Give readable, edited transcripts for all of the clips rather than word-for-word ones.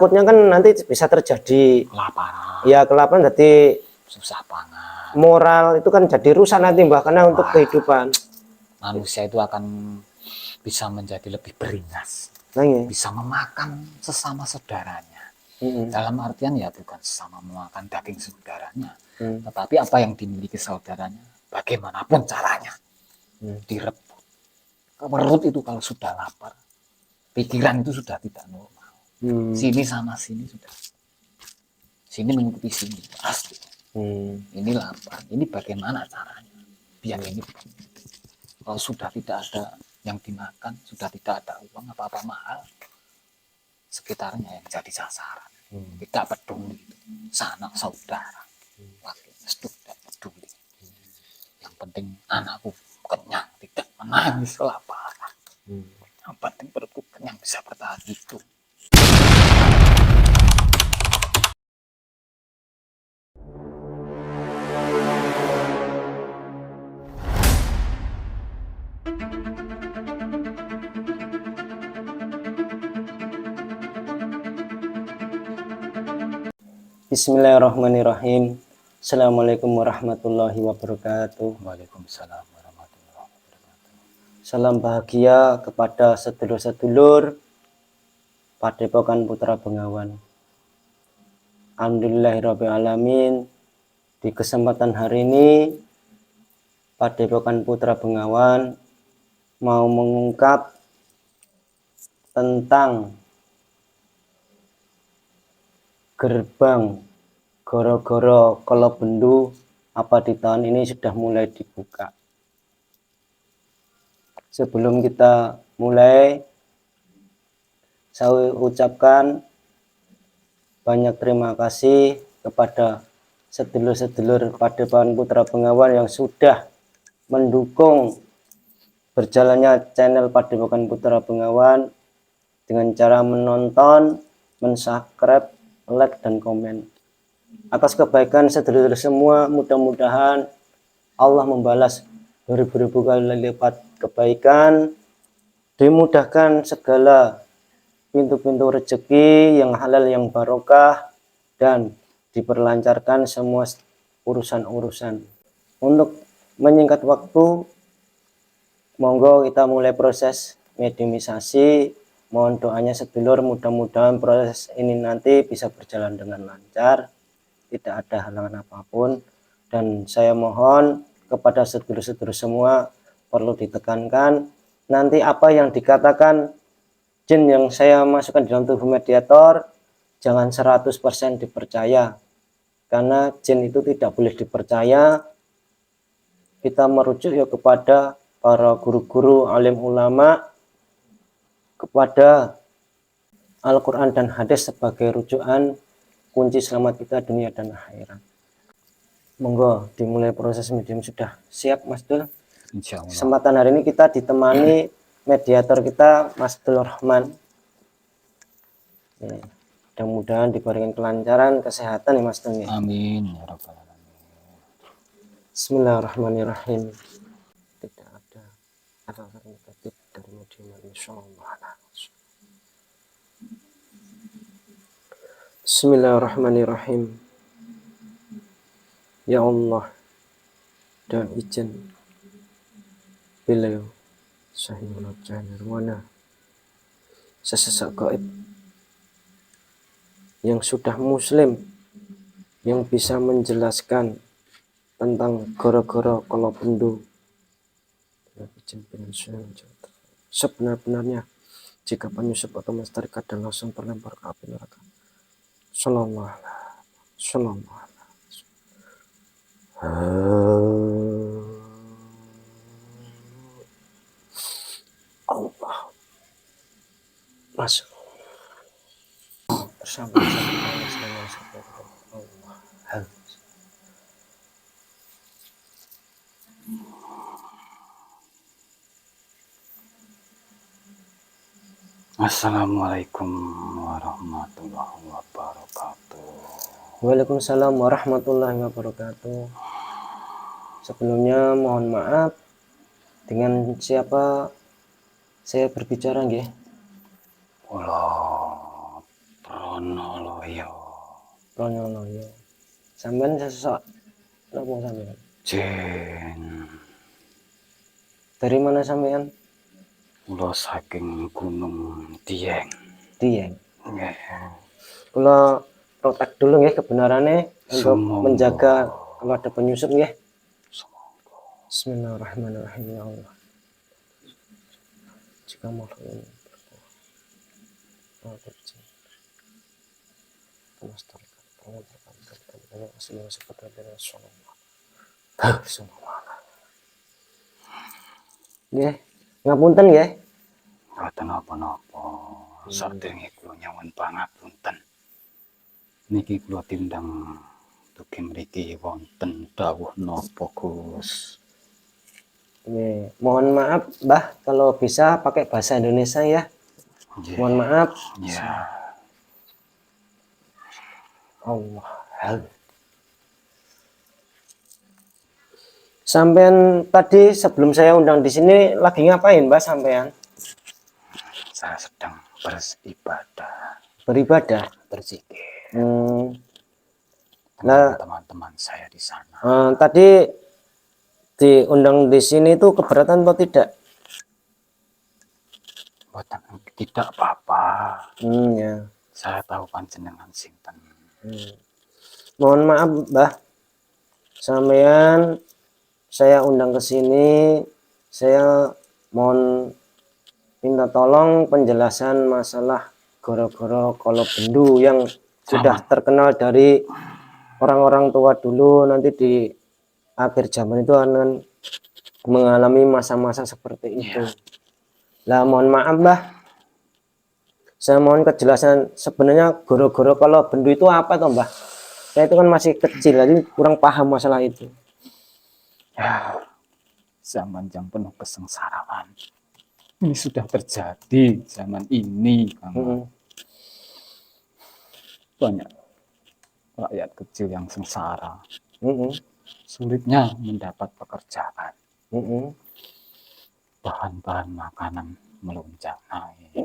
takutnya kan nanti bisa terjadi kelaparan, ya kelaparan, jadi susah pangan. moral itu kan jadi rusak nanti Mbah, karena untuk kehidupan Manusia itu akan bisa menjadi lebih beringas, bisa memakan sesama saudaranya. Dalam artian ya bukan sesama memakan daging saudaranya, tetapi apa yang dimiliki saudaranya, bagaimanapun caranya, direbut. Perut itu kalau sudah lapar, pikiran itu sudah tidak normal. Sini sama sini sudah, sini mengikuti sini pasti. Ini lapar, ini bagaimana caranya biar ini. Kalau sudah tidak ada yang dimakan, sudah tidak ada uang apa-apa mahal, sekitarnya yang jadi sasaran. Tidak peduli sanak saudara, tidak peduli. Yang penting anakku kenyang, tidak menangis kelaparan. Yang penting perutku kenyang, bisa bertahan hidup. Bismillahirrahmanirrahim. Assalamualaikum warahmatullahi wabarakatuh. Waalaikumsalam warahmatullahi wabarakatuh. Salam bahagia kepada sedulur-sedulur Padepokan Putra Bengawan. Alhamdulillahirrahmanirrahim. Di kesempatan hari ini Padepokan Putra Bengawan mau mengungkap tentang gerbang Goro-Goro Kolobendu apa di tahun ini sudah mulai dibuka. Sebelum kita mulai, saya ucapkan banyak terima kasih kepada sedulur-sedulur Padepokan Putra Bengawan yang sudah mendukung berjalannya channel Padepokan Putra Bengawan dengan cara menonton, mensubscribe, like, dan komen. Atas kebaikan sedulur semua, mudah-mudahan Allah membalas beribu-ribu kali lipat kebaikan, dimudahkan segala pintu-pintu rezeki yang halal, yang barokah, dan diperlancarkan semua urusan-urusan. Untuk menyingkat waktu, monggo kita mulai proses mediumisasi. Mohon doanya sedulur, mudah-mudahan proses ini nanti bisa berjalan dengan lancar, tidak ada halangan apapun. Dan saya mohon kepada sedulur-sedulur semua, perlu ditekankan nanti apa yang dikatakan jin yang saya masukkan di dalam tubuh mediator jangan 100% dipercaya, karena jin itu tidak boleh dipercaya. Kita merujuk ya kepada para guru-guru, alim ulama, kepada Al-Quran dan hadis sebagai rujukan kunci selamat kita dunia dan akhirat. Monggo dimulai proses medium. Sudah siap Mas Dul? Insya Allah. Kesempatan hari ini kita ditemani mediator kita Mas Dul Rahman. Mudah-mudahan diberikan kelancaran, kesehatan ya Mas Dul. Amin ya rabbal alamin. Bismillahirrahmanirrahim. Tidak ada hal-hal negatif dari medium insyaallah. Bismillahirrahmanirrahim. Ya Allah, dan izin beliau Sahihul Nirwana sesosok gaib yang sudah muslim, yang bisa menjelaskan tentang Goro-Goro Kolobendu. Sebenar-benarnya jika penyusup atau melestarikan dan langsung terlempar ke api neraka. Sallallahu alaihi Allah masuk bersama Allah. Assalamualaikum warahmatullahi wabarakatuh. Waalaikumsalam warahmatullahi wabarakatuh. Sebelumnya mohon maaf, dengan siapa saya berbicara nggih? Kula Ronoloyo. Ronoloyo. Sampean sesok napa sampean? Jen. Dari mana sampean? Kula saking Gunung Dieng. Dieng. Nggih. Kula protek dulu nggih kebenarannya untuk Sumangga. menjaga kalau ada penyusup nggih. Sumangga. Bismillahirrahmanirrahim ya Allah. Jika makhluk ini nggih, ngapunten nggih. Mboten napa-napa. Saderenge kula nyuwun pangapunten. Niki kula tindang dugi mriki wonten dawuh napa, Gus? Nggih, mohon maaf Mbah kalau bisa pakai bahasa Indonesia ya. Nggih. Mohon maaf. Ya. Allah. Sampean tadi sebelum saya undang di sini lagi ngapain, Mbah sampean? Saya sedang beribadah. Beribadah, Berzikir. Nah, Teman-teman saya di sana. Tadi diundang di sini itu keberatan atau tidak? Tidak apa-apa. Ya. Saya tahu panjenengan sinten. Mohon maaf, Mbah. Sampean saya undang ke sini, saya mohon minta tolong penjelasan masalah goro-goro Kolobendu yang sudah terkenal dari orang-orang tua dulu, nanti di akhir zaman itu akan mengalami masa-masa seperti itu. Lah mohon maaf Mbah, saya mohon kejelasan sebenarnya goro-goro Kolobendu itu apa toh Mbah? Saya itu kan masih kecil, jadi kurang paham masalah itu. Ya, zaman yang penuh kesengsaraan. Ini sudah terjadi zaman ini, Kang. Banyak rakyat kecil yang sengsara. Sulitnya mendapat pekerjaan. Bahan-bahan makanan melonjak naik.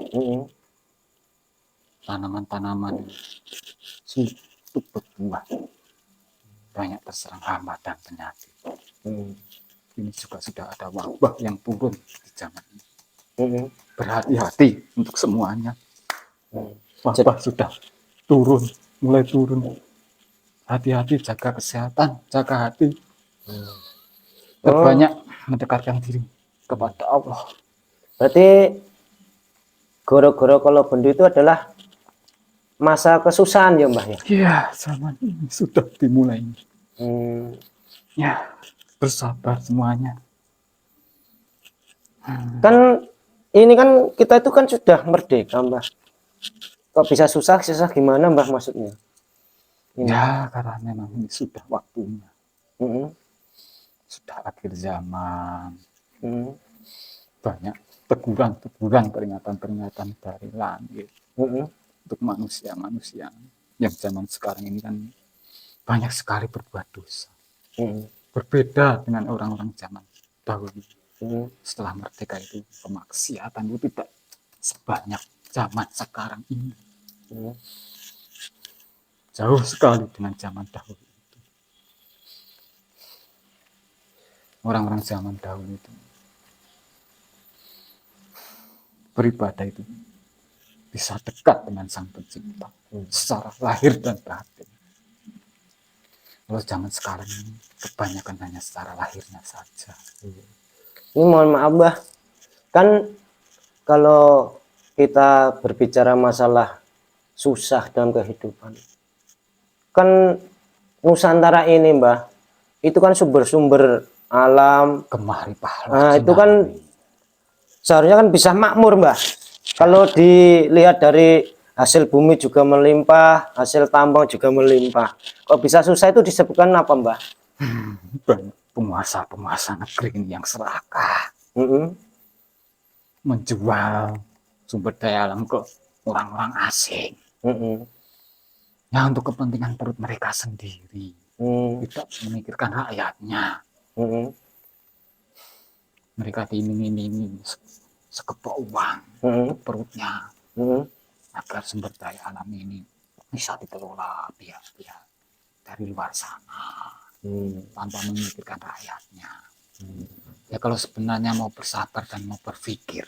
Tanaman-tanaman sulit untuk berbuah. Banyak terserang hama dan penyakit. Ini juga sudah ada wabah yang turun di zaman ini. Berhati-hati untuk semuanya. Wabah sudah turun, mulai turun. Hati-hati, jaga kesehatan, jaga hati. Terbanyak mendekatkan diri kepada Allah. Berarti goro-goro Kolobendu itu adalah masa kesusahan ya Mbah ya? Iya, zaman ini sudah dimulai. Ya, bersabar semuanya. Kan ini kan kita itu kan sudah merdeka Mbah. Kok bisa susah gimana Mbah maksudnya? Ya, karena memang ini sudah waktunya. Sudah akhir zaman. Banyak teguran-teguran, peringatan-peringatan dari langit untuk manusia-manusia yang zaman sekarang ini kan banyak sekali berbuat dosa. Berbeda dengan orang-orang zaman dahulu. Setelah merdeka itu kemaksiatan itu tidak sebanyak zaman sekarang ini. Jauh sekali dengan zaman dahulu itu. Orang-orang zaman dahulu itu beribadah itu bisa dekat dengan Sang Pencipta secara lahir dan batin. Kalau zaman sekarang ini kebanyakan hanya secara lahirnya saja. Ini mohon maaf Mbah, kan kalau kita berbicara masalah susah dalam kehidupan, kan Nusantara ini Mbah, itu kan sumber-sumber alam, Kemari pahlawan. nah itu kan seharusnya kan bisa makmur Mbah. Kalau dilihat dari hasil bumi juga melimpah, hasil tambang juga melimpah. Kok bisa susah itu disebutkan apa Mbah? Banyak penguasa-penguasa negeri ini yang serakah. Menjual sumber daya alam ke orang-orang asing. Ya untuk kepentingan perut mereka sendiri. Tidak memikirkan rakyatnya. Mereka diiming-imingi sekepok uang untuk perutnya. Agar sumber daya alam ini bisa dikelola pihak-pihak dari luar sana tanpa memikirkan rakyatnya. Ya kalau sebenarnya mau bersabar dan mau berpikir,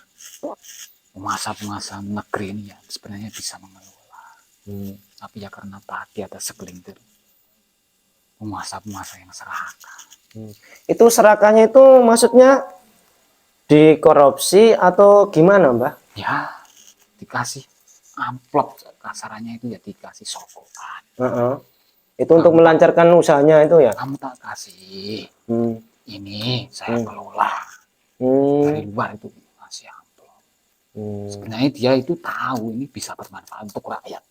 penguasa-penguasa negeri ini ya sebenarnya bisa mengelola. Tapi ya karena tadi ada segelintir penguasa-penguasa yang serakah. Itu serakahnya itu maksudnya dikorupsi atau gimana, Mbah? Ya dikasih amplop, kasarannya itu ya dikasih sokongan. Itu untuk melancarkan usahanya itu ya? Kamu tak kasih, ini saya kelola. Dari luar itu masih amplop. Sebenarnya dia itu tahu ini bisa bermanfaat untuk rakyat.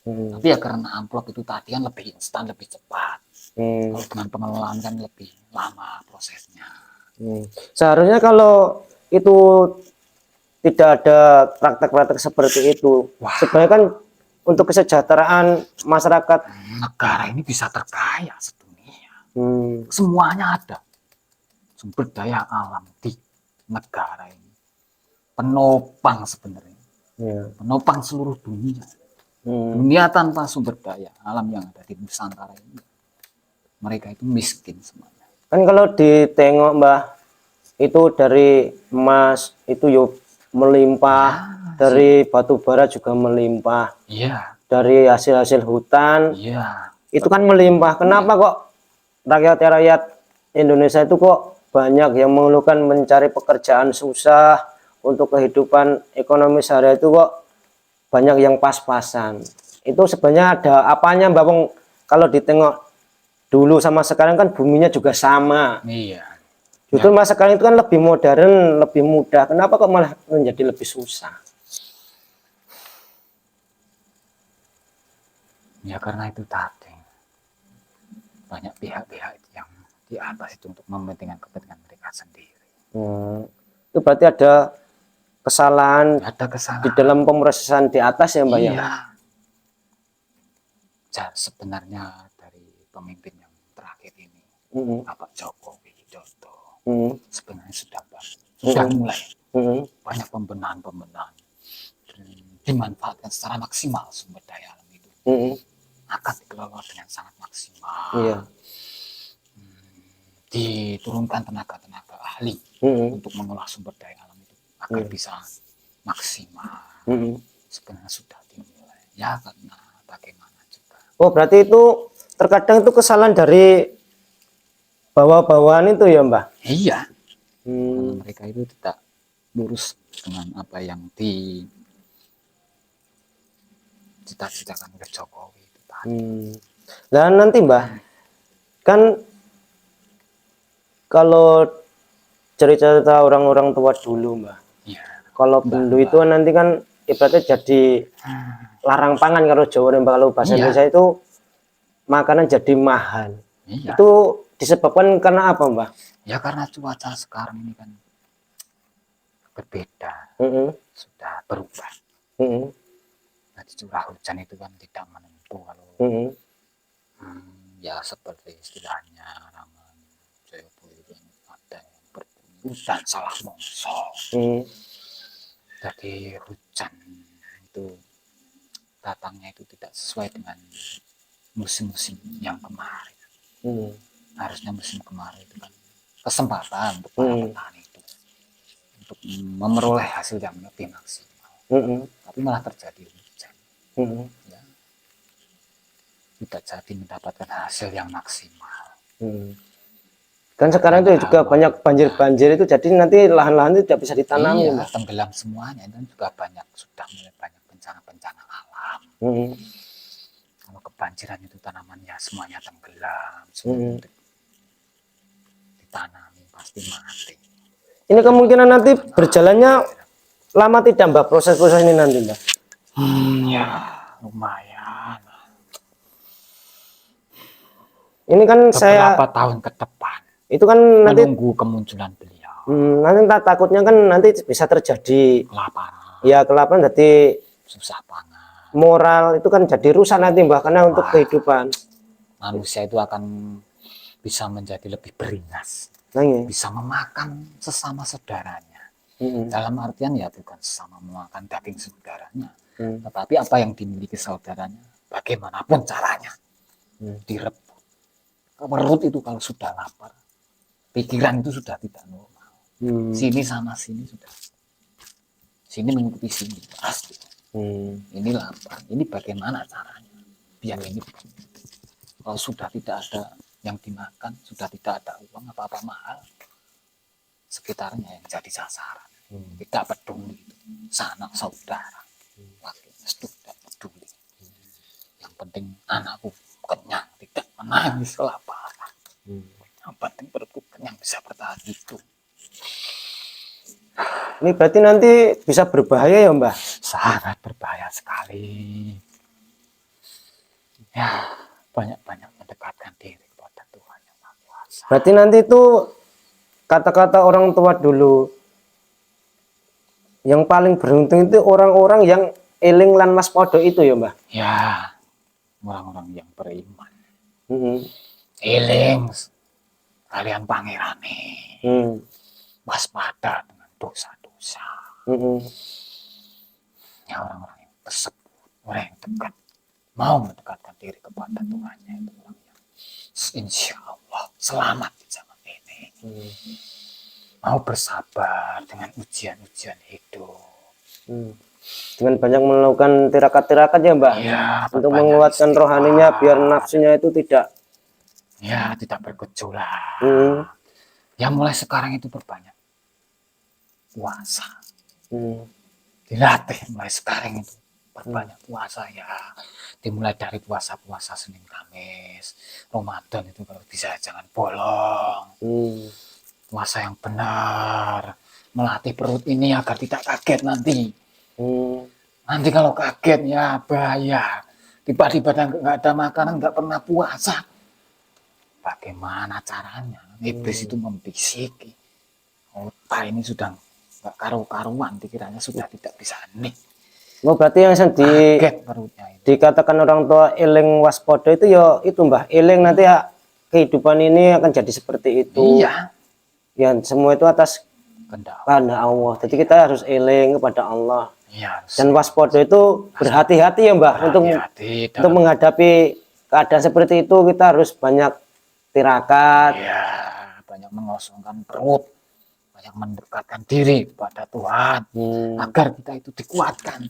Tapi ya karena amplop itu tadi kan lebih instan, lebih cepat. Kalau dengan pengelolaan kan lebih lama prosesnya. Seharusnya kalau itu tidak ada praktek-praktek seperti itu, sebenarnya kan untuk kesejahteraan masyarakat negara ini bisa terkaya sedunia. Semuanya ada. Sumber daya alam di negara ini. Penopang sebenarnya. Penopang seluruh dunia. Dunia tanpa sumber daya alam yang ada di Nusantara ini, mereka itu miskin semuanya. Kan kalau ditengok, Mbah, itu dari emas itu yuk melimpah, dari batu bara juga melimpah, dari hasil-hasil hutan itu kan melimpah. Kenapa kok rakyat Indonesia itu kok banyak yang mengeluhkan mencari pekerjaan susah, untuk kehidupan ekonomi sehari itu kok banyak yang pas-pasan? Itu sebenarnya ada apanya, Mbak? Kalau ditengok dulu sama sekarang kan buminya juga sama. Justru masa sekarang itu kan lebih modern, lebih mudah. Kenapa kok malah menjadi lebih susah? Ya karena itu tadi banyak pihak-pihak yang di atas itu untuk kepentingan mereka sendiri. Itu berarti ada kesalahan di dalam pemrosesan di atas ya, Mbak? Ya sebenarnya dari pemimpin yang terakhir ini, Bapak Joko Widodo, sebenarnya sudah mulai banyak pembenahan dimanfaatkan secara maksimal sumber daya alam itu, akan dikelola dengan sangat maksimal. Diturunkan tenaga-tenaga ahli untuk mengolah sumber daya alam itu agar bisa maksimal. Sebenarnya sudah dimulai ya, karena bagaimana juga. Oh berarti itu terkadang itu kesalahan dari bawah-bawahan itu ya, Mbah? Iya. Karena mereka itu tidak lurus dengan apa yang dicita-citakan oleh Jokowi itu tadi. Dan nanti, Mbah, kan kalau cerita-cerita orang-orang tua dulu, Mbah, kalau bendu itu nanti kan ibaratnya jadi larang pangan kalau Jawa, Mbah. Kalau bahasa Indonesia itu makanan jadi mahal. Itu disebabkan karena apa, Mbah? Ya karena cuaca sekarang ini kan berbeda, sudah berubah. Jadi curah hujan itu kan tidak menentu kalau ya seperti istilahnya Raman Joyoboyo itu ada yang berbunyi hujan salah mongso. Jadi hujan itu datangnya itu tidak sesuai dengan musim-musim yang kemarin. Harusnya musim kemarin itu kan kesempatan untuk para petani itu untuk memperoleh hasil yang lebih maksimal. Tapi malah terjadi hujan. Ya. Tidak jadi mendapatkan hasil yang maksimal. Kan sekarang itu juga banyak banjir-banjir itu, jadi nanti lahan-lahan itu tidak bisa ditanami. Iya, tenggelam semuanya, dan juga juga mulai banyak bencana-bencana alam. Kalau kebanjiran itu tanamannya semuanya tenggelam, semuanya ditanami pasti mati. Ini kemungkinan nanti berjalannya lama tidak, Mbak, proses-proses ini nanti, Mbak? Ya lumayan. Ini kan beberapa tahun ke depan itu kan nanti menunggu kemunculan beliau. Nanti takutnya kan nanti bisa terjadi kelaparan. Ya kelaparan, jadi susah pangan. Moral itu kan jadi rusak nanti, Mbak, karena untuk kehidupan manusia itu akan bisa menjadi lebih beringas. Bisa memakan sesama saudaranya. Dalam artian ya bukan sesama memakan daging saudaranya, tetapi apa yang dimiliki saudaranya bagaimanapun caranya direbut. Perut itu kalau sudah lapar, pikiran itu sudah tidak normal. Sini sama sini sudah, sini mengikuti sini pasti. Ini lapar, ini bagaimana caranya biar ini. Kalau sudah tidak ada yang dimakan, sudah tidak ada uang apa-apa mahal, sekitarnya yang jadi sasaran. Tidak peduli sanak saudara, laki tidak peduli. Yang penting anakku kenyang, tidak menangis kelaparan. Yang penting perutku kenyang, bisa bertahan hidup. Ini berarti nanti bisa berbahaya ya Mbah? Sangat berbahaya sekali. Ya, banyak-banyak mendekatkan diri kepada Tuhan yang Maha Kuasa. Berarti nanti itu kata-kata orang tua dulu, yang paling beruntung itu orang-orang yang eling lan waspada itu ya Mbah? Ya, orang-orang yang beriman. Eling kalian pangerane. Waspada dengan dosa-dosa. Ya, orang-orang yang tersebut, orang yang dekat, mau mendekatkan diri kepada Tuhannya, itu orang yang insya Allah selamat di zaman ini. Mau bersabar dengan ujian-ujian hidup. Dengan banyak melakukan tirakat-tirakat ya Mbah, Ya, untuk menguatkan rohaninya biar nafsunya itu tidak bergejolak. Ya, mulai sekarang itu berbanyak puasa. Dilatih mulai sekarang itu berbanyak puasa ya. Dimulai dari puasa-puasa Senin Kamis, Ramadan itu kalau bisa jangan bolong. Puasa yang benar, melatih perut ini agar tidak kaget nanti. Nanti kalau kaget ya bahaya. Tiba-tiba nggak ada makanan, nggak pernah puasa. Bagaimana caranya? Iblis itu membisiki. Otak ini sudah nggak karu-karuan, pikirannya sudah tidak bisa nih. Oh, berarti yang dikatakan orang tua eling waspada itu ya itu Mbah, eling nanti ya kehidupan ini akan jadi seperti itu. Iya. Ya semua itu atas kehendak Allah. Jadi kita harus eling kepada Allah. Ya, dan waspada itu berhati-hati ya Mbah, untuk menghadapi keadaan seperti itu kita harus banyak tirakat. Ya, banyak mengosongkan perut, banyak mendekatkan diri kepada Tuhan agar kita itu dikuatkan.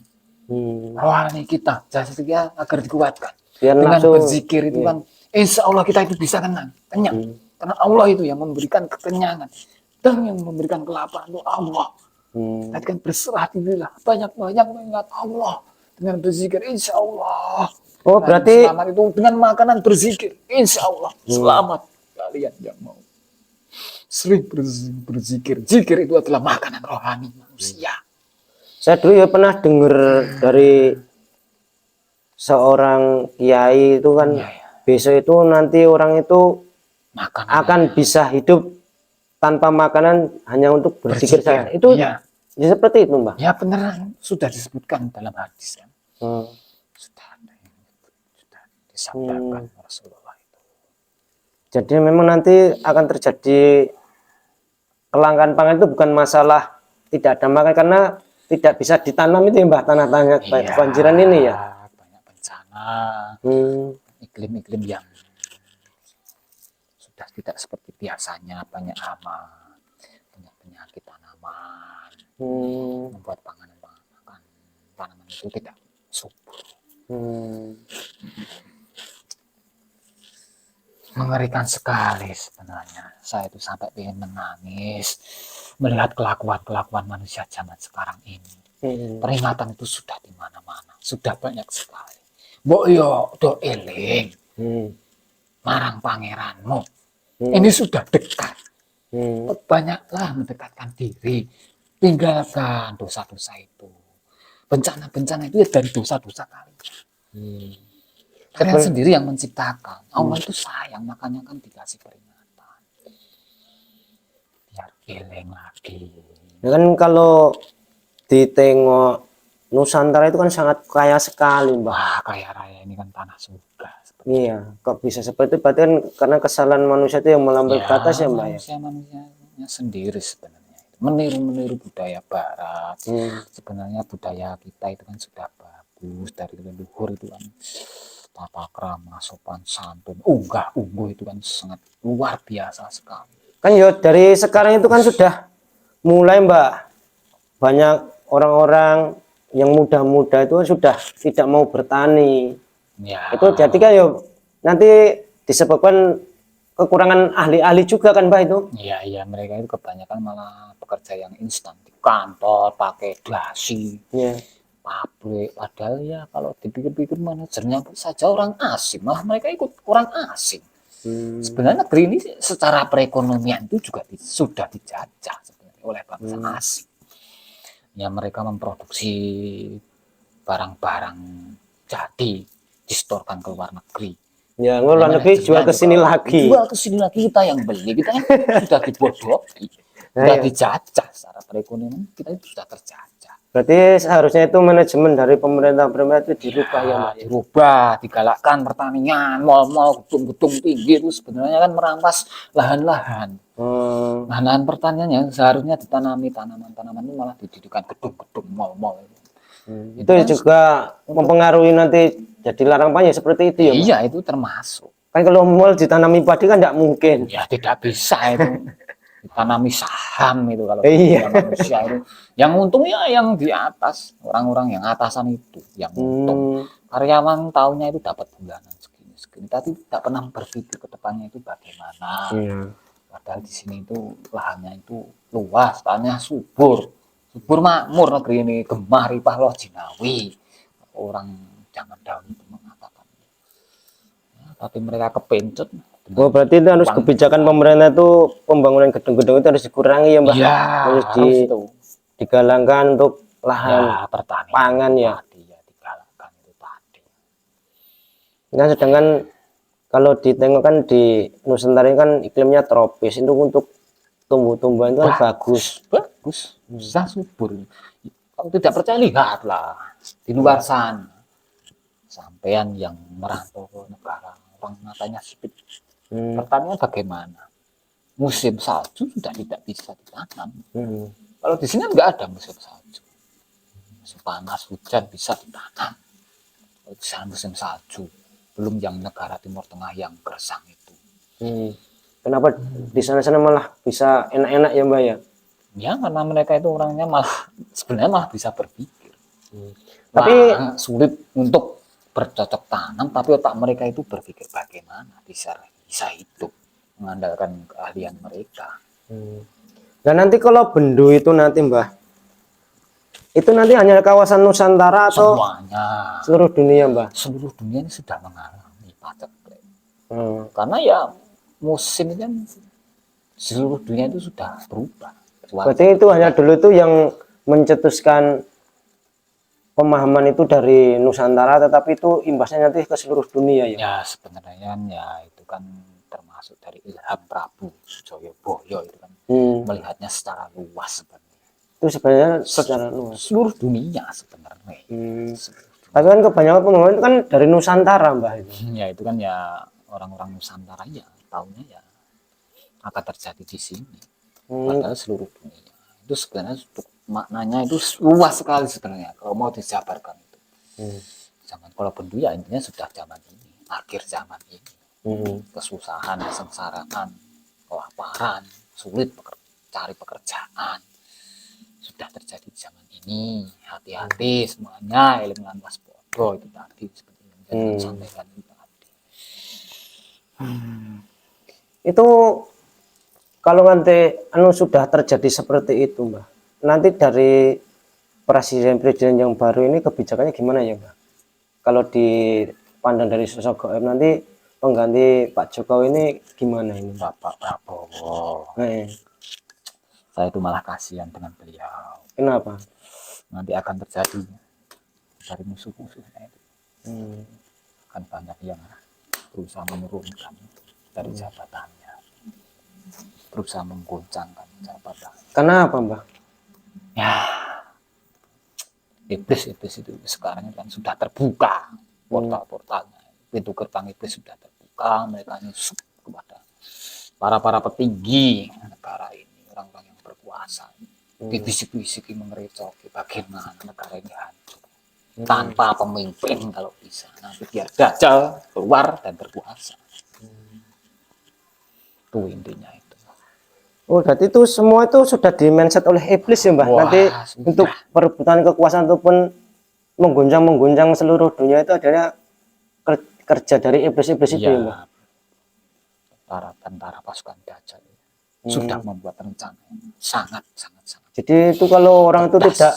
Rohani kita, jasad kita agar dikuatkan. Dengan berzikir itu kan insya Allah kita itu bisa kenyang. Karena Allah itu yang memberikan kekenyangan dan yang memberikan kelaparan itu Allah. Kita kan berserah dirilah, banyak-banyak mengingat Allah dengan berzikir, insya Allah. Oh, berarti selamat itu dengan makanan berzikir, insya Allah selamat. Kalian yang mau sering berzikir, zikir itu adalah makanan rohani manusia. Saya dulu ya pernah dengar dari seorang kiai itu kan, besok itu nanti orang itu akan bisa hidup tanpa makanan hanya untuk berzikir saja. Itu ya seperti itu Mbah. Ya benar, sudah disebutkan dalam hadis kan. Sudah disabdakan Rasulullah itu. Jadi memang nanti akan terjadi kelangkaan pangan itu bukan masalah tidak ada makan, karena tidak bisa ditanam itu ya Mbah, tanah-tanah kebanjiran ini ya. Banyak bencana, iklim-iklim yang sudah tidak seperti biasanya, banyak hama, banyak penyakit tanaman, membuat tanaman itu tidak subur. Mengerikan sekali sebenarnya. Saya itu sampai ingin menangis melihat kelakuan manusia zaman sekarang ini. Peringatan itu sudah di mana-mana, sudah banyak sekali. Mbok yo do eling, marang pangeranmu. Ini sudah dekat. Banyaklah mendekatkan diri, tinggalkan dosa-dosa itu. Bencana-bencana itu ya dari dosa-dosa kalian. Kalian sendiri yang menciptakan. Allah itu sayang, makanya kan dikasih peringatan. Biar eling lagi. Ya kan kalau ditengok Nusantara itu kan sangat kaya sekali Mbah. Wah, kaya raya ini kan tanah surga. Iya, kok bisa seperti itu? Berarti kan karena kesalahan manusia itu yang melampaui batas ya Mbah. Manusianya sendiri sebenarnya. Meniru budaya Barat. Sebenarnya budaya kita itu kan sudah bagus dari leluhur itu kan. tata krama, sopan santun, unggah ungguh itu kan sangat luar biasa sekali. Kan ya dari sekarang itu kan sudah mulai Mbak, banyak orang-orang yang muda-muda itu sudah tidak mau bertani. Ya, Itu jadi kan ya nanti disebabkan kekurangan ahli-ahli juga kan Mbak itu. iya mereka itu kebanyakan malah pekerja yang instan di kantor pakai dasi, Ya. pabrik. Padahal ya kalau dipikir-pikir manajernya saja orang asing, malah mereka ikut orang asing. Sebenarnya negeri ini secara perekonomian itu juga sudah dijajah sebenarnya oleh bangsa asing. Ya mereka memproduksi barang-barang jadi distorkan ke luar negeri. Ya, luar negeri jual ke sini lagi. Jual ke sini lagi, kita yang beli, kita kan sudah dibodohi, sudah dijajah secara perekonomian, kita itu sudah terjajah. Berarti seharusnya itu manajemen dari pemerintah itu dirubah ya, Mbak. Dirubah, digalakkan pertanian, mal-mal, gedung-gedung tinggi itu sebenarnya kan merampas lahan-lahan. Lahan pertanian yang seharusnya ditanami tanaman-tanaman itu malah didirikan gedung-gedung, mal-mal. Itu kan juga mempengaruhi nanti jadi larang banyak seperti itu ya, Mbak? Iya, itu termasuk. Kan kalau mal ditanami padi kan tidak mungkin. Ya tidak bisa itu. Ditanami saham itu kalau Iya. manusia itu. Yang untung ya yang di atas, orang-orang yang atasan itu yang untung. Karyawan tahunya itu dapat bulanan segini, tapi tidak pernah berpikir ke depannya itu bagaimana. Padahal di sini itu lahannya itu luas, tanahnya subur makmur, negeri ini gemah ripah loh jinawi. Orang zaman dahulu itu mengatakan. Ya, tapi mereka kepencut. Oh, berarti itu harus kebijakan pemerintah itu pembangunan gedung-gedung itu harus dikurangi ya, Mbak? Ya, harus digalangkan untuk lahan pertanian pangan ya. Ya, digalakkan itu tadi. Nah, sedangkan kalau ditengok kan di Nusantara kan iklimnya tropis, itu untuk tumbuh-tumbuhan itu kan bagus. Bisa subur. Kalau tidak percaya lihatlah di luar sana. Sampean yang merantau ke negara orang matanya sipit. Pertanian bagaimana? Musim salju sudah tidak bisa ditanam. Kalau di sini nggak ada musim salju. Musim panas, hujan bisa ditanam. Kalau di sana musim salju. Belum yang negara Timur Tengah yang gersang itu. Kenapa di sana-sana malah bisa enak-enak ya, Mbak ya? Ya karena mereka itu orangnya sebenarnya malah bisa berpikir. Tapi sulit untuk bercocok tanam, tapi otak mereka itu berpikir bagaimana bisa hidup mengandalkan keahlian mereka. Dan nanti kalau Bendu itu nanti Mbah, itu nanti hanya kawasan Nusantara atau semuanya seluruh dunia, Mbah? Seluruh dunia ini sudah mengalami paceklik. Karena ya musim kan seluruh dunia itu sudah berubah. Berarti itu hanya dulu itu yang mencetuskan pemahaman itu dari Nusantara, tetapi itu imbasnya nanti ke seluruh dunia ya? Ya sebenarnya ya itu kan termasuk dari ilham Prabu Joyoboyo itu kan melihatnya secara luas sebenarnya. Itu sebenarnya secara luas seluruh dunia sebenarnya. Tapi kan kebanyakan pemahaman itu kan dari Nusantara, Mbah itu. Ya itu kan ya orang-orang Nusantara ya tahunya ya akan terjadi di sini. Padahal seluruh dunia itu sebenarnya maknanya itu luas sekali sebenarnya kalau mau dijabarkan itu. Zaman kalau Bendu ya intinya sudah zaman ini, akhir zaman ini. Kesusahan, kesengsaraan, kelaparan, sulit cari pekerjaan sudah terjadi di zaman ini. Hati-hati semuanya, ilmuwan waspada itu tadi seperti yang disampaikan itu tadi. Itu kalau nanti sudah terjadi seperti itu, Mbak, nanti dari presiden-presiden yang baru ini kebijakannya gimana ya, Mbak? Kalau dipandang dari sosok Goib nanti pengganti Pak Jokowi ini gimana ini? Bapak Prabowo. Saya itu malah kasihan dengan beliau. Kenapa? Nanti akan terjadi dari musuh-musuhnya itu. Akan banyak yang berusaha menurunkan dari jabatannya. Berusaha menggoncangkan jabatan. Kenapa, Mbak? Ya, iblis itu sekarang kan sudah terbuka portal-portalnya. Pintu gerbang iblis sudah terbuka. Mereka nyusup kepada para petinggi negara ini, orang-orang yang berkuasa. Dibisik-bisiki mengerecoki bagaimana negara ini hancur. tanpa pemimpin kalau bisa. Nanti biar Dajjal keluar dan berkuasa. Itu intinya itu. Oh, berarti itu semua itu sudah di-mindset oleh iblis ya, Mbah. Wah, Nanti sudah. untuk perebutan kekuasaan ataupun mengguncang seluruh dunia itu adalah kerja dari iblis-iblis itu ya, Mbah. Para tentara pasukan Dajjal sudah membuat rencana sangat. Jadi itu kalau orang itu Cerdas. tidak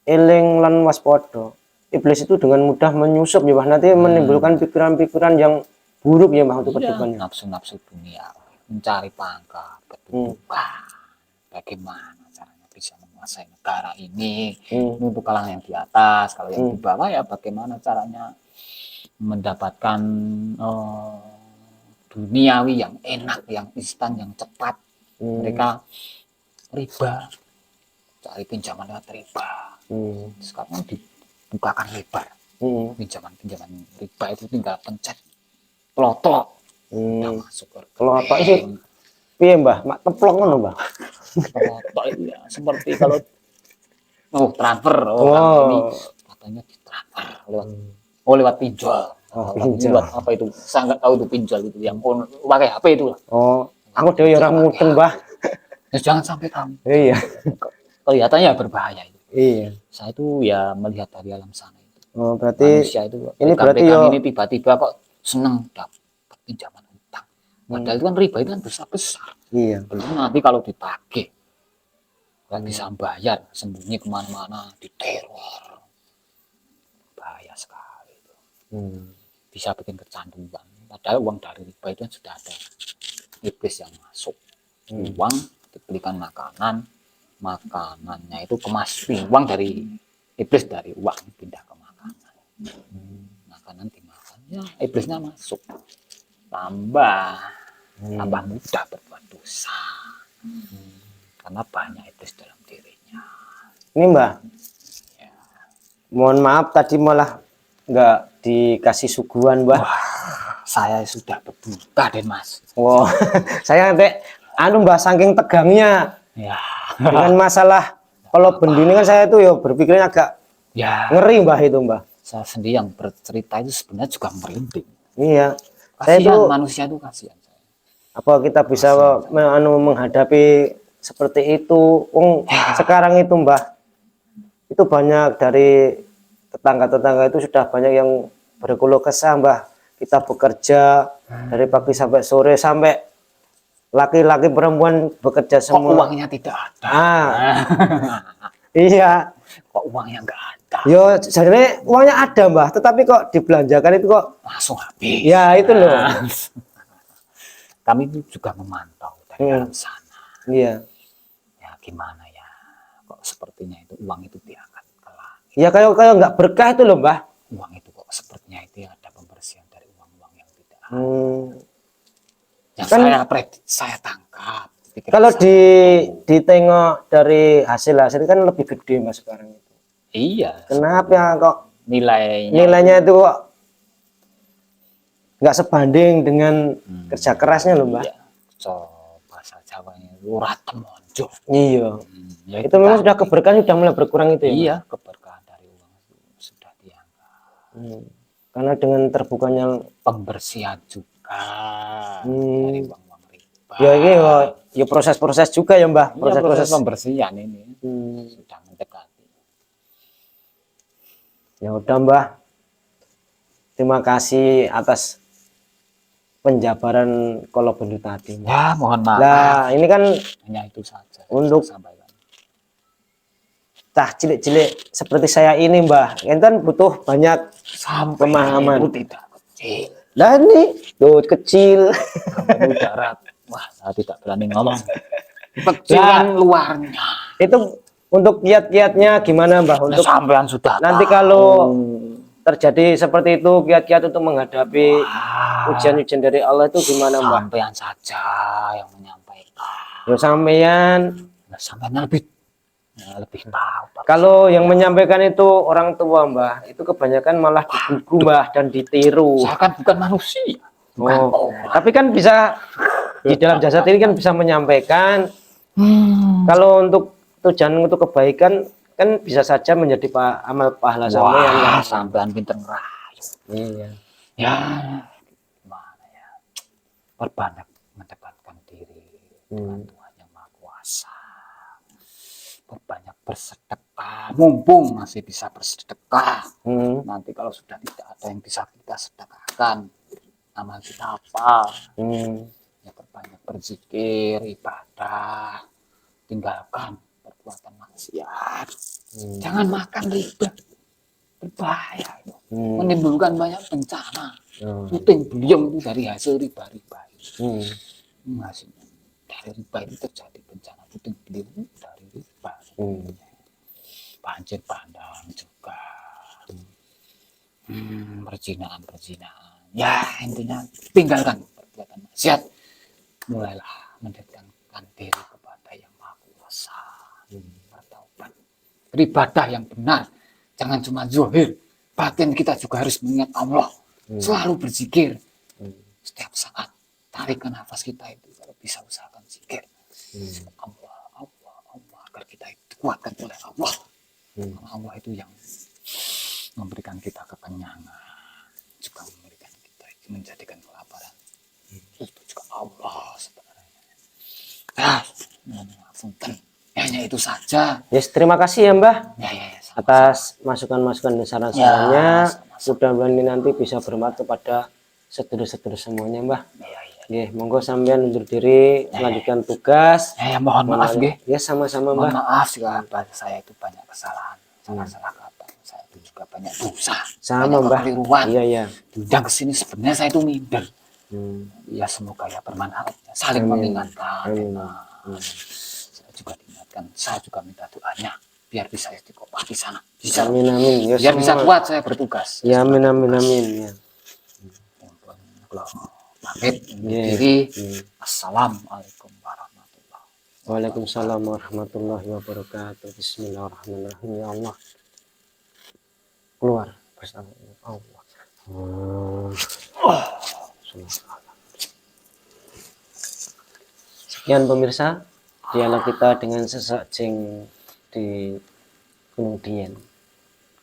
eling lan waspada, iblis itu dengan mudah menyusup ya, Mbah. Nanti menimbulkan pikiran-pikiran yang buruk ya, Mbah, untuk kedepannya. Nafsu-nafsu dunia, mencari pangkat, kedudukan. Bagaimana caranya bisa menguasai negara ini? Ini untuk kalangan yang di atas. Kalau yang di bawah ya bagaimana caranya mendapatkan duniawi yang enak, yang instan, yang cepat. Mereka riba, cari pinjaman lewat riba. Sekarang dibukakan lebar. Pinjaman riba itu tinggal pencet pelotok, udah masuk. Kalau apa sih? Piye, Mbah? Mak teplok ngono, Mbah. Pelotok itu ya seperti kalau transfer, ini katanya ditransfer lewat pinjol. Lewat apa itu? Saya nggak tahu itu pinjol itu yang pakai HP itu lah. Oh, aku dewe orang mudeng, Mbah. Ya, jangan sampai kamu. Iya. Kelihatannya berbahaya itu. Iya. Saya itu ya melihat dari alam sana itu. Oh, berarti manusia itu ini berarti ini tiba-tiba kok seneng dapat pinjaman utang. Padahal itu kan riba itu kan besar-besar. Iya. Belum nanti kalau ditagih nggak bisa bayar, sembunyi kemana-mana, diteror. Bahaya sekali itu. Bisa bikin kecanduan. Padahal uang dari riba itu kan sudah ada iblis yang masuk. Uang dibelikan makanan, makanannya itu kemas uang dari iblis, dari uang pindah ke makanan. Makanan dimakan, ya iblisnya masuk. Tambah mudah berbuat dosa. Karena banyak iblis dalam dirinya. Ini, Mbah. Ya. Mohon maaf tadi malah nggak dikasih suguhan, Mbah. Wah, saya sudah berbuka deh, Mas. Wow. Saya nanti Mbah, saking tegangnya. Ya. Dengan masalah kalau bendi ini kan saya tuh ya berpikirnya agak ngeri, Mbah, itu, Mbah. Saya sendiri yang bercerita itu sebenarnya juga merinding. Iya. Kasihan, saya tuh manusia itu kasihan. Apa kita bisa menghadapi seperti itu? Sekarang itu, Mbah, itu banyak dari tetangga-tetangga itu sudah banyak yang berkeluh kesah, Mbah. Kita bekerja dari pagi sampai sore, sampai laki-laki perempuan bekerja semua. Kok uangnya tidak ada? Iya. Kok uangnya nggak ada? Yo, sebenarnya uangnya ada, Mbah, tetapi kok dibelanjakan itu kok langsung habis. Ya, itu loh. Kami itu juga memantau dari dalam sana. Iya. Ya gimana ya? Kok sepertinya itu uang itu diangkat ke langit. Ya kayak nggak berkah itu loh, Mbah. Uang itu kok sepertinya itu ada pembersihan dari uang-uang yang tidak ada. Yang kan, saya tangkap. Kalau ditengok dari hasil kan lebih gede, Mas, sekarang itu. Iya. Kenapa kok nilainya itu kok nggak sebanding dengan kerja kerasnya loh, Mbah? Iya. So, bahasa Jawanya ora temonjo. Iya. Ya, itu memang sudah keberkahan sudah mulai berkurang itu ya? Iya, keberkahan dari uang itu sudah diangkat. Karena dengan terbukanya pembersihan juga dari uang-uang riba. Ya ini ya proses-proses juga ya, Mbah. Proses pembersihan ini sudah mendekati. Ya udah, Mbah. Terima kasih atas penjabaran kalau bendu tadi. Ya, mohon maaf. Nah, ini kan hanya itu saja untuk sampaikan. Tah cilik-cilik seperti saya ini, Mbah. Ini kan butuh banyak pemahaman. Itu tidak kecil. Lah ini tuh kecil. Kamu darat. Wah, saya tidak berani ngomong. Kecilan luarnya. Itu untuk kiat-kiatnya gimana, Mbah? Untuk sampean sudah nanti tahu. Kalau terjadi seperti itu, kiat-kiat untuk menghadapi ujian-ujian dari Allah itu gimana, Mbah? Sampean saja yang menyampaikan. Ya sampean. Nah, sampean lebih tahu. Kalau yang menyampaikan itu orang tua, Mbah, itu kebanyakan malah digugu, Mbah, dan ditiru. Saya kan bukan manusia. Tapi kan bisa di dalam jasad ini kan bisa menyampaikan. Kalau untuk tujuan untuk kebaikan kan bisa saja menjadi amal pahala sampean. Wah, sampean pinter ngerayu. Iya. Ya, gimana ya? Perbanyak mendekatkan diri dengan Tuhan Yang Maha Kuasa. Perbanyak bersedekah, mumpung masih bisa bersedekah. Nanti kalau sudah tidak ada yang bisa kita sedekahkan, amal kita apa? Ya perbanyak berzikir, ibadah, tinggalkan perbuatan maksiat. Jangan makan riba, berbahaya itu. Menimbulkan banyak bencana. Puting beliung itu dari hasil riba-riba itu. Hasilnya dari riba itu terjadi bencana puting beliung dari riba. Banjir bandang juga. Perzinaan. Ya intinya tinggalkan perbuatan maksiat. Mulailah mendekatkan diri kepada Yang Maha Kuasa. Bertaubat. Beribadah yang benar. Jangan cuma zahir. Batin kita juga harus mengingat Allah. Selalu berzikir. Setiap saat. Tarikan nafas kita itu. Kalau bisa usahakan zikir. Allah. Agar kita dikuatkan oleh Allah. Allah itu yang memberikan kita kekenyangan. Juga memberikan kita menjadikan kelaparan. Itu juga Allah sebenarnya. Hanya itu saja. Yes, terima kasih ya Mbah. Ya, atas masukan-masukan dan saran-sarannya. Mudah-mudahan nanti bisa bermanfaat kepada sedulur-sedulur semuanya Mbah. Monggo sampean undur diri, melanjutkan tugas. Mohon maaf nggih. Ya sama-sama Mbah. Mohon maaf jika saya itu banyak kesalahan, salah kata. Saya itu juga banyak dosa. Sama Mbah. Iya. Diundang ke sini sebenarnya saya itu minder. Ya semoga ya bermanfaat. Saling mengingatkan. Saya juga diingatkan. Saya juga minta doanya biar bisa istiqomah di sana. Bisa. Amin. Ya, biar bisa kuat saya bertugas. Ya amin. Ya. Pamit diri. Assalamualaikum warahmatullahi wabarakatuh. Waalaikumsalam warahmatullahi wabarakatuh. Bismillahirrahmanirrahim. Ya Allah. Keluar bersama Allah. Sekian pemirsa, dialog kita dengan Sesak Jeng di Gunung Dieng.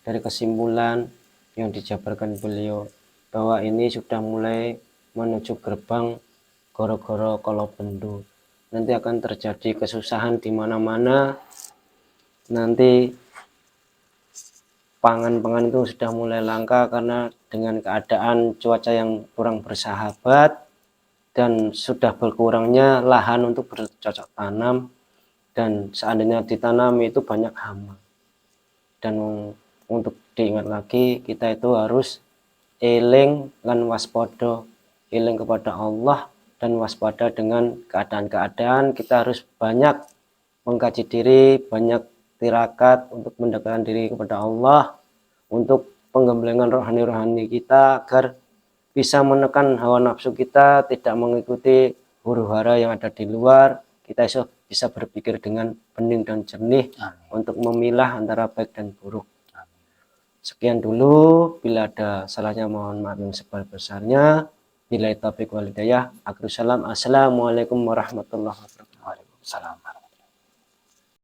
Dari kesimpulan yang dijabarkan beliau bahwa ini sudah mulai menuju gerbang Goro-Goro Kolobendu. Nanti akan terjadi kesusahan di mana-mana. Nanti pangan-pangan itu sudah mulai langka karena dengan keadaan cuaca yang kurang bersahabat dan sudah berkurangnya lahan untuk bercocok tanam, dan seandainya ditanam itu banyak hama. Dan untuk diingat lagi, kita itu harus eling lan waspada, eling kepada Allah dan waspada dengan keadaan-keadaan. Kita harus banyak mengkaji diri, banyak tirakat untuk mendekatkan diri kepada Allah, untuk penggemblengan rohani-rohani kita agar bisa menekan hawa nafsu kita, tidak mengikuti huru-hara yang ada di luar. Kita bisa berpikir dengan bening dan jernih. Untuk memilah antara baik dan buruk. Sekian dulu, bila ada salahnya mohon maaf yang sebesar-besarnya. Billahi taufiq wal hidayah. Akhirul salam. Assalamualaikum warahmatullahi wabarakatuh. Waalaikumsalam.